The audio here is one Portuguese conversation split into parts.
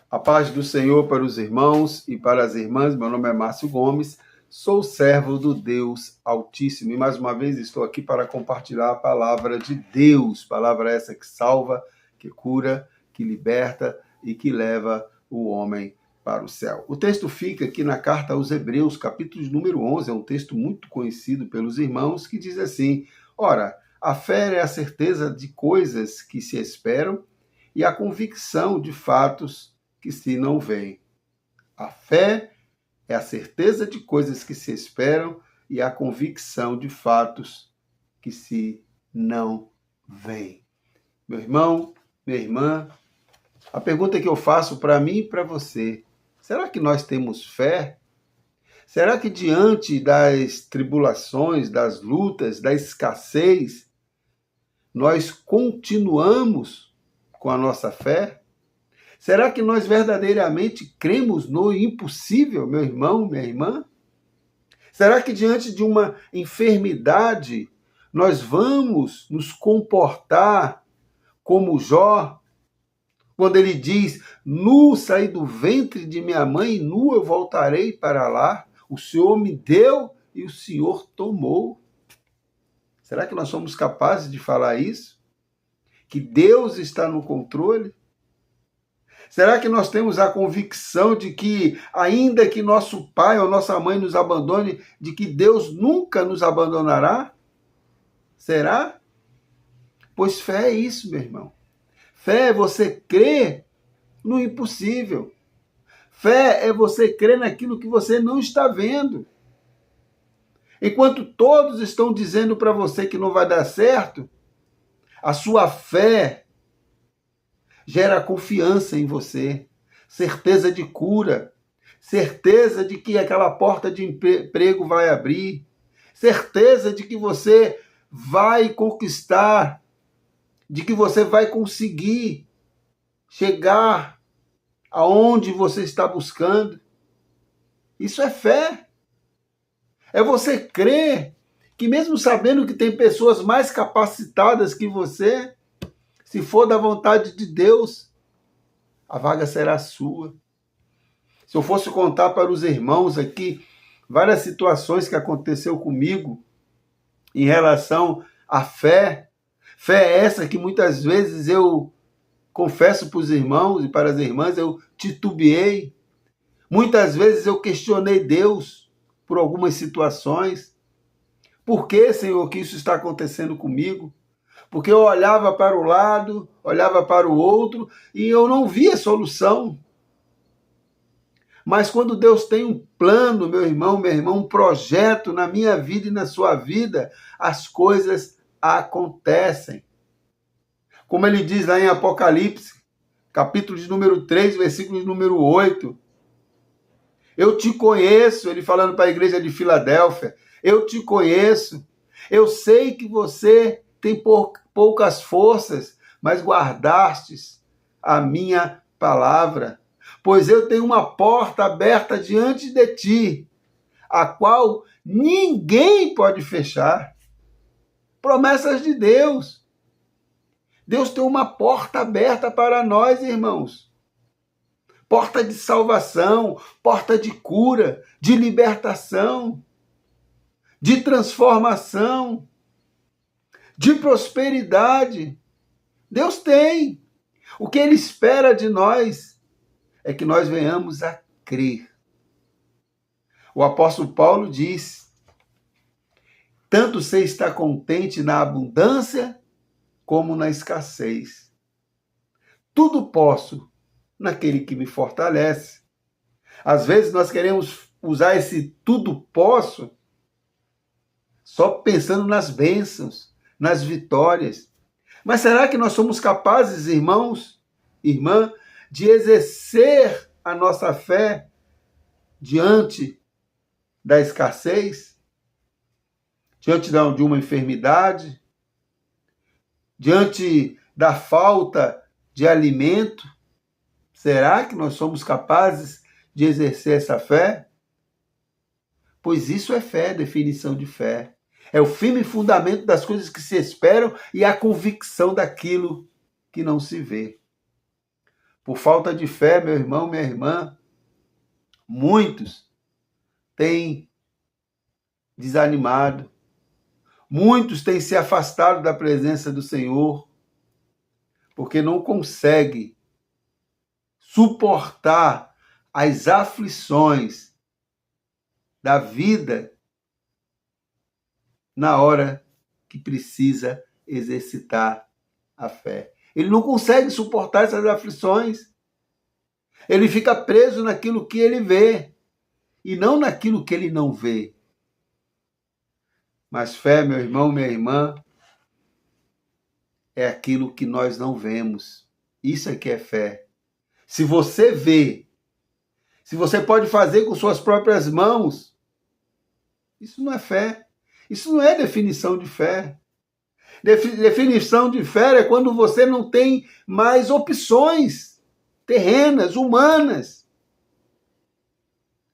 A paz do Senhor para os irmãos e para as irmãs. Meu nome é Márcio Gomes, sou servo do Deus Altíssimo e mais uma vez estou aqui para compartilhar a palavra de Deus, palavra essa que salva, que cura, que liberta e que leva o homem para o céu. O texto fica aqui na carta aos Hebreus, capítulo número 11, é um texto muito conhecido pelos irmãos, que diz assim: ora, a fé é a certeza de coisas que se esperam e a convicção de fatos que se não veem. A fé é a certeza de coisas que se esperam e a convicção de fatos que se não veem. Meu irmão, minha irmã, a pergunta que eu faço para mim e para você: será que nós temos fé? Será que diante das tribulações, das lutas, da escassez, nós continuamos com a nossa fé? Será que nós verdadeiramente cremos no impossível, meu irmão, minha irmã? Será que diante de uma enfermidade nós vamos nos comportar como Jó, quando ele diz: nu saí do ventre de minha mãe e nu eu voltarei para lá? O Senhor me deu e o Senhor tomou. Será que nós somos capazes de falar isso? Que Deus está no controle? Será que nós temos a convicção de que, ainda que nosso pai ou nossa mãe nos abandone, de que Deus nunca nos abandonará? Será? Pois fé é isso, meu irmão. Fé é você crer no impossível. Fé é você crer naquilo que você não está vendo. Enquanto todos estão dizendo para você que não vai dar certo, a sua fé gera confiança em você, certeza de cura, certeza de que aquela porta de emprego vai abrir, certeza de que você vai conquistar, de que você vai conseguir chegar aonde você está buscando. Isso é fé. É você crer que, mesmo sabendo que tem pessoas mais capacitadas que você, se for da vontade de Deus, a vaga será sua. Se eu fosse contar para os irmãos aqui várias situações que aconteceu comigo em relação à fé, fé essa que muitas vezes eu confesso para os irmãos e para as irmãs, eu titubeei. Muitas vezes eu questionei Deus por algumas situações. Por que, Senhor, que isso está acontecendo comigo? Porque eu olhava para o lado, olhava para o outro e eu não via solução. Mas quando Deus tem um plano, meu irmão, minha irmã, um projeto na minha vida e na sua vida, as coisas acontecem. Como ele diz lá em Apocalipse, capítulo de número 3, versículo de número 8. Eu te conheço, ele falando para a igreja de Filadélfia, eu te conheço, eu sei que você tem poucas forças, mas guardastes a minha palavra. Pois eu tenho uma porta aberta diante de ti, a qual ninguém pode fechar. Promessas de Deus. Deus tem uma porta aberta para nós, irmãos. Porta de salvação, porta de cura, de libertação, de transformação, de prosperidade. Deus tem. O que Ele espera de nós é que nós venhamos a crer. O apóstolo Paulo diz: tanto você está contente na abundância como na escassez. Tudo posso naquele que me fortalece. Às vezes nós queremos usar esse tudo posso só pensando nas bênçãos, nas vitórias. Mas será que nós somos capazes, irmãos, irmã, de exercer a nossa fé diante da escassez? Diante de uma enfermidade? Diante da falta de alimento? Será que nós somos capazes de exercer essa fé? Pois isso é fé, definição de fé. É o firme fundamento das coisas que se esperam e a convicção daquilo que não se vê. Por falta de fé, meu irmão, minha irmã, muitos têm desanimado, muitos têm se afastado da presença do Senhor, porque não conseguem suportar as aflições da vida na hora que precisa exercitar a fé. Ele não consegue suportar essas aflições. Ele fica preso naquilo que ele vê e não naquilo que ele não vê. Mas fé, meu irmão, minha irmã, é aquilo que nós não vemos. Isso é que é fé. Se você vê, se você pode fazer com suas próprias mãos, isso não é fé. Isso não é definição de fé. Definição de fé é quando você não tem mais opções terrenas, humanas.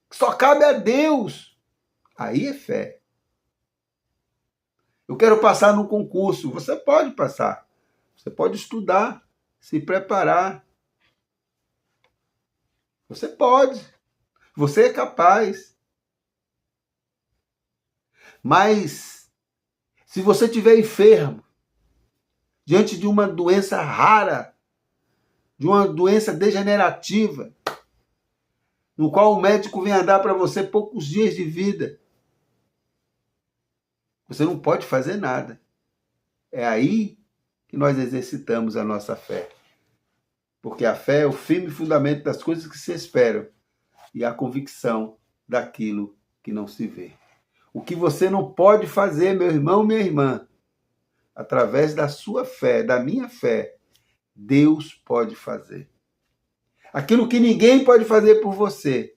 Só cabe a Deus. Aí é fé. Eu quero passar num concurso. Você pode passar. Você pode estudar, se preparar. Você pode. Você é capaz. Mas, se você estiver enfermo, diante de uma doença rara, de uma doença degenerativa, no qual o médico vem a dar para você poucos dias de vida, você não pode fazer nada. É aí que nós exercitamos a nossa fé. Porque a fé é o firme fundamento das coisas que se esperam e a convicção daquilo que não se vê. O que você não pode fazer, meu irmão, minha irmã, através da sua fé, da minha fé, Deus pode fazer. Aquilo que ninguém pode fazer por você,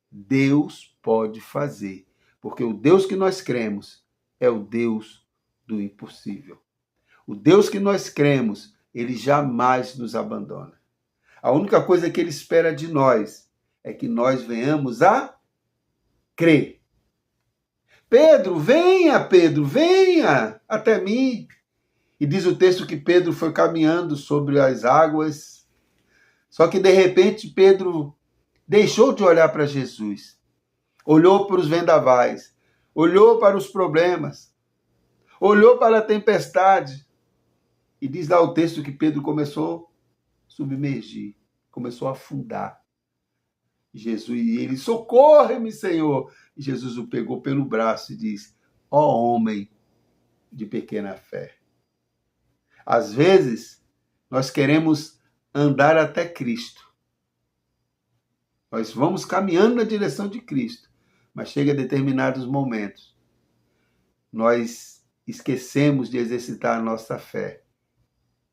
Deus pode fazer. Porque o Deus que nós cremos é o Deus do impossível. O Deus que nós cremos, ele jamais nos abandona. A única coisa que ele espera de nós é que nós venhamos a crer. Pedro, venha até mim. E diz o texto que Pedro foi caminhando sobre as águas. Só que de repente Pedro deixou de olhar para Jesus. Olhou para os vendavais. Olhou para os problemas. Olhou para a tempestade. E diz lá o texto que Pedro começou a submergir. Começou a afundar. E ele, socorre-me, Senhor. E Jesus o pegou pelo braço e diz, ó homem de pequena fé. Às vezes, nós queremos andar até Cristo. Nós vamos caminhando na direção de Cristo, mas chega a determinados momentos. Nós esquecemos de exercitar a nossa fé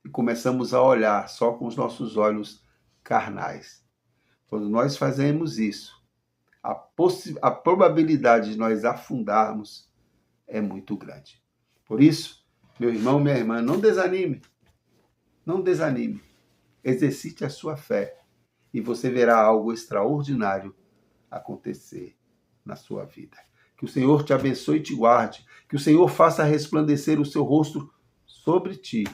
e começamos a olhar só com os nossos olhos carnais. Quando nós fazemos isso, a probabilidade de nós afundarmos é muito grande. Por isso, meu irmão, minha irmã, não desanime. Não desanime. Exercite a sua fé e você verá algo extraordinário acontecer na sua vida. Que o Senhor te abençoe e te guarde. Que o Senhor faça resplandecer o seu rosto sobre ti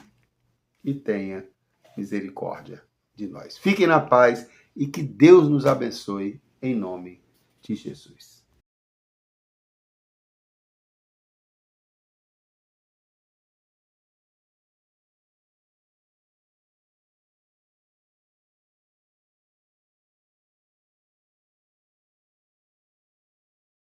e tenha misericórdia de nós. Fiquem na paz e que Deus nos abençoe em nome de Jesus.